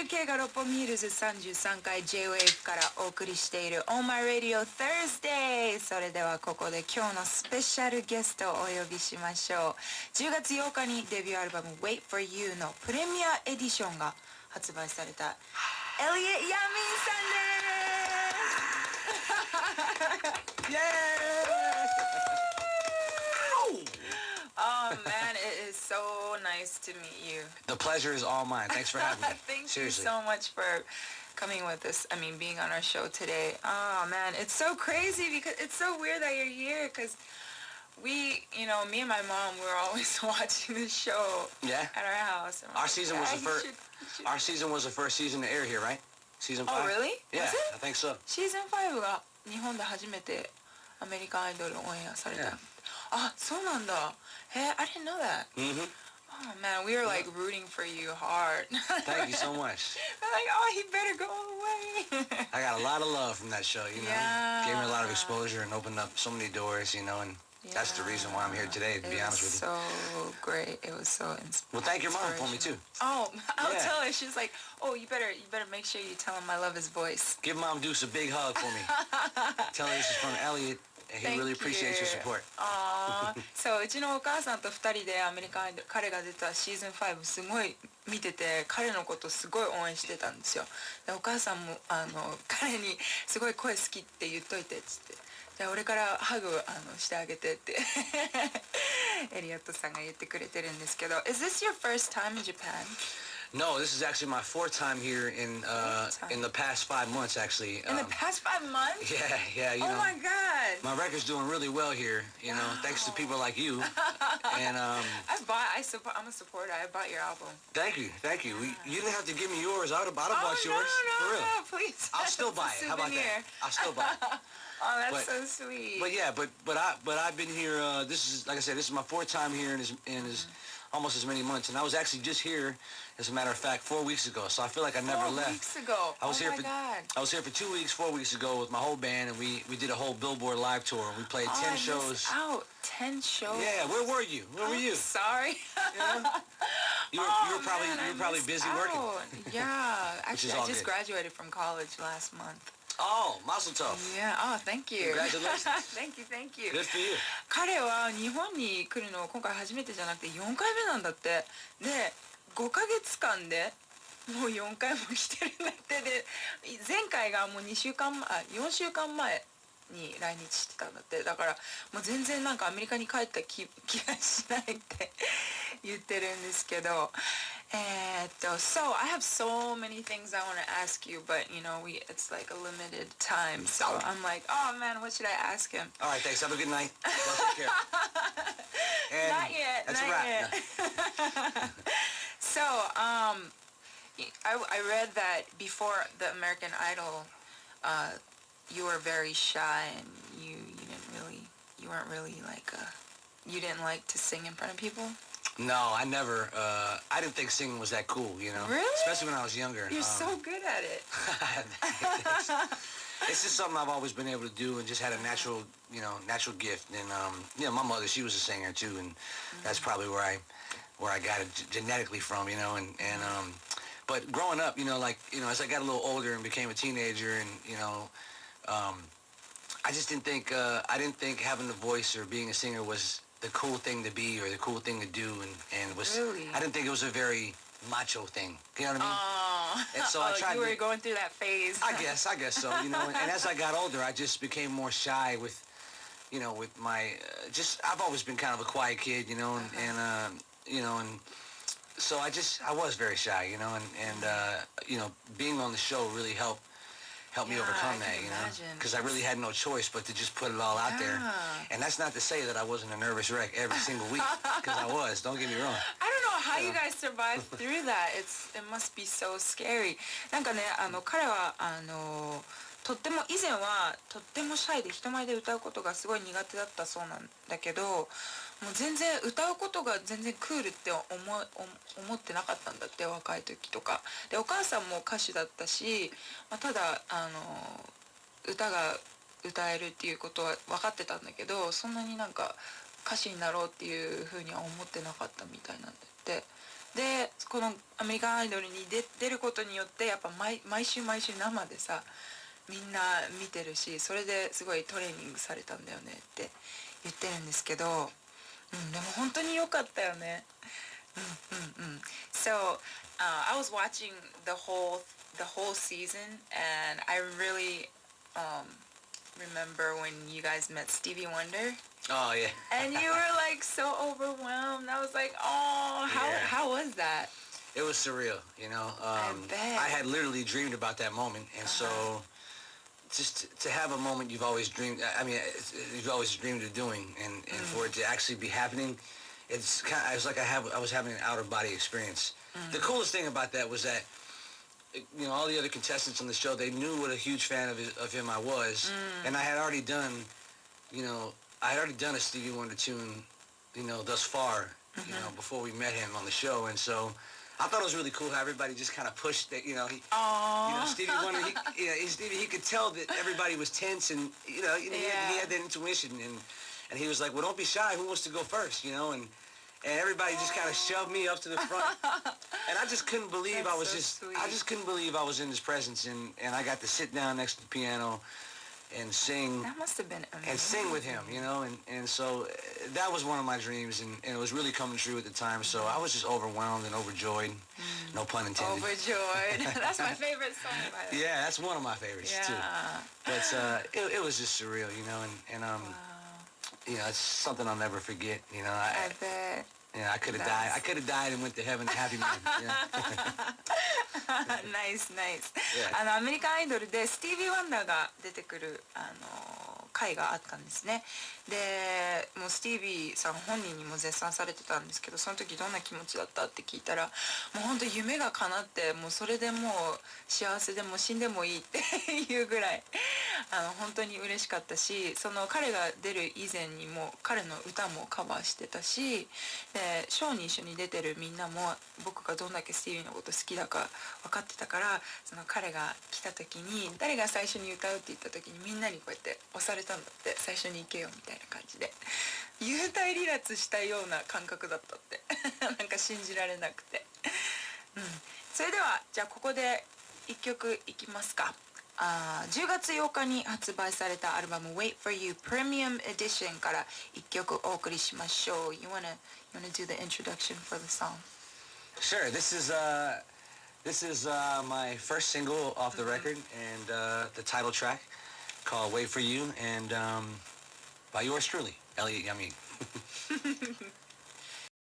中継が六本木ヒルズ33階 J-Wave からお送りしている On My Radio Thursday。 それではここで今日のスペシャルゲストをお呼びしましょう。10月8日にデビューアルバム Wait for You のプレミアエディションが発売された Elliott Yamin さんです。イエーイOh man, it is so nice to meet you. The pleasure is all mine. Thanks for having me. Thank Seriously. you so much for coming with us. I mean, being on our show today. Oh man, it's so crazy because it's so weird that you're here because me and my mom, we were always watching the show at our house. Our season was the first. Our season was the first season to air here, right? Season 5. Oh really? Yeah, was it? I think so. Season 5が日本で初めてアメリカンアイドルオンエアされた。あ、そうなんだ。Hey, I didn't know that. Mm-hmm. Oh man, we were like rooting for you hard. Thank you so much. We're like, oh, he better go away. I got a lot of love from that show, Yeah. Gave me a lot of exposure and opened up so many doors, and that's the reason why I'm here today, to be honest with you. It was so great. It was so inspiring. Well, thank your mom for me too. Oh, I'll tell her. She's like, oh, you better make sure you tell him I love his voice. Give Mom Deuce a big hug for me. Tell her this is from Elliott. He really appreciates your support. そう、うちのお母さんと2人でアメリカン彼が出たシーズン5すごい見てて、彼のことすごい応援してたんですよ。でお母さんも彼にすごい声好きって言っといてっつって、じゃあ俺からハグしてあげてってエリオットさんが言ってくれてるんですけど。Is this your first time in Japan? No, this is actually my fourth time here in the past 5 months, actually. In the past 5 months? Yeah. Oh my God! My record's doing really well here, thanks to people like you. And I'm a supporter. I bought your album. Thank you. You didn't have to give me yours. I would have bought yours. No, for real. no, please. I'll still buy it. How about that? I'll still buy it. Oh, that's so sweet. But I've been here. This is, like I said, this is my fourth time here in almost as many months, and I was actually just here, as a matter of fact, 4 weeks ago. So I feel like I never left. 4 weeks ago. I was here my God. I was here for 2 weeks, 4 weeks ago with my whole band, and we did a whole Billboard live tour. We played 10 shows. Out 10 shows. Yeah, where were you? Where were you? Sorry. You were probably busy working. Yeah, actually, I just good. graduated from college last month. Oh, mazel tov. Yeah. Oh, thank you. Congratulations. Thank you. Good for you. 彼は日本に来るの今回初めてじゃなくて4回目なんだって。で、5ヶ月間でもう4回も来てるんだって。で、前回がもう4週間前に来日してたんだって。だからもう全然なんかアメリカに帰った気がしないって言ってるんですけど。So I have so many things I want to ask you, but it's like a limited time. So I'm like, oh man, what should I ask him? All right, thanks. Have a good night. Take care. And not yet. That's not a wrap. Yet. So I read that before the American Idol, you were very shy and you weren't really like you didn't like to sing in front of people. No, I never. I didn't think singing was that cool, Really? Especially when I was younger. You're so good at it. It's just something I've always been able to do, and just had a natural gift. And my mother, she was a singer too, and that's probably where I got it genetically from, But growing up, as I got a little older and became a teenager, and I just didn't think having a voice or being a singer was the cool thing to be or the cool thing to do, and it was. Really? I didn't think it was a very macho thing. You know what I mean? Oh, and so I tried. You were going through that phase. I guess so. And as I got older, I just became more shy with my. I've always been kind of a quiet kid, and so I was very shy, and being on the show really helped me overcome that, because I really had no choice but to just put it all out there. And that's not to say that I wasn't a nervous wreck every single week, because I was. Don't get me wrong. I don't know how you guys survived through that. It must be so scary. なんかね、彼はとっても以前はとってもシャイで人前で歌うことがすごい苦手だったそうなんだけど、もう全然歌うことが全然クールって思ってなかったんだって、若い時とかで。お母さんも歌手だったし、ただ歌が歌えるっていうことは分かってたんだけど、そんなになんか歌手になろうっていうふうには思ってなかったみたいなんだって。でこのアメリカンアイドルに出ることによってやっぱ毎週生でさみんな見てるし、それですごいトレーニングされたんだよねって言ってるんですけど、でも本当に良かったよね。So, I was watching the whole season, and I really remember when you guys met Stevie Wonder. Oh yeah. And you were like so overwhelmed. I was like, oh, how was that? It was surreal, you know. I bet. I had literally dreamed about that moment, and so just to have a moment you've always dreamed. I mean, you've always dreamed of doing, and for it to actually be happening, it's kind of, it's like I was having an outer body experience. The coolest thing about that was that, you know, all the other contestants on the show, they knew what a huge fan of him I was, and I had already done, you know, a Stevie Wonder tune, you know, thus far, you know, before we met him on the show, and so I thought it was really cool how everybody just kind of pushed that, you know, you know, Stevie Wonder, he could tell that everybody was tense, and you know, he had that intuition, and he was like, well, don't be shy, who wants to go first, you know, and everybody just kind of shoved me up to the front, and I just couldn't believe I just couldn't believe I was in his presence, and I got to sit down next to the piano and sing. That must have been amazing. And sing with him, you know, and so that was one of my dreams, and it was really coming true at the time, so I was just overwhelmed and overjoyed, no pun intended. Overjoyed. That's my favorite song, by the way. Yeah, that's one of my favorites, too. But it was just surreal, you know, and you know, it's something I'll never forget, you know. I bet. Yeah, I could have died and went to heaven happy man. Nice. Yeah. アメリカンアイドルでスティービー・ワンダーが出てくる回があったんですね。でもうスティービーさん本人にも絶賛されてたんですけど、その時どんな気持ちだったって聞いたら、もう本当夢が叶って、もうそれでもう幸せでも死んでもいいっていうぐらい本当に嬉しかったし、その彼が出る以前にも彼の歌もカバーしてたし、でショーに一緒に出てるみんなも僕がどんだけスティービーのこと好きだか分かってたから、その彼が来た時に誰が最初に歌うって言った時にみんなにこうやって押されたんだって、最初に行けよみたいな感じで幽体離脱したような感覚だったってなんか信じられなくて、それではじゃあここで1曲いきますか。10月8日に発売されたアルバム Wait for You Premium Edition から1曲お送りしましょう。You wanna do the introduction for the song? Sure. This is my first single off the record, and the title track called Wait for You, and by yours truly, Elliott Yamin.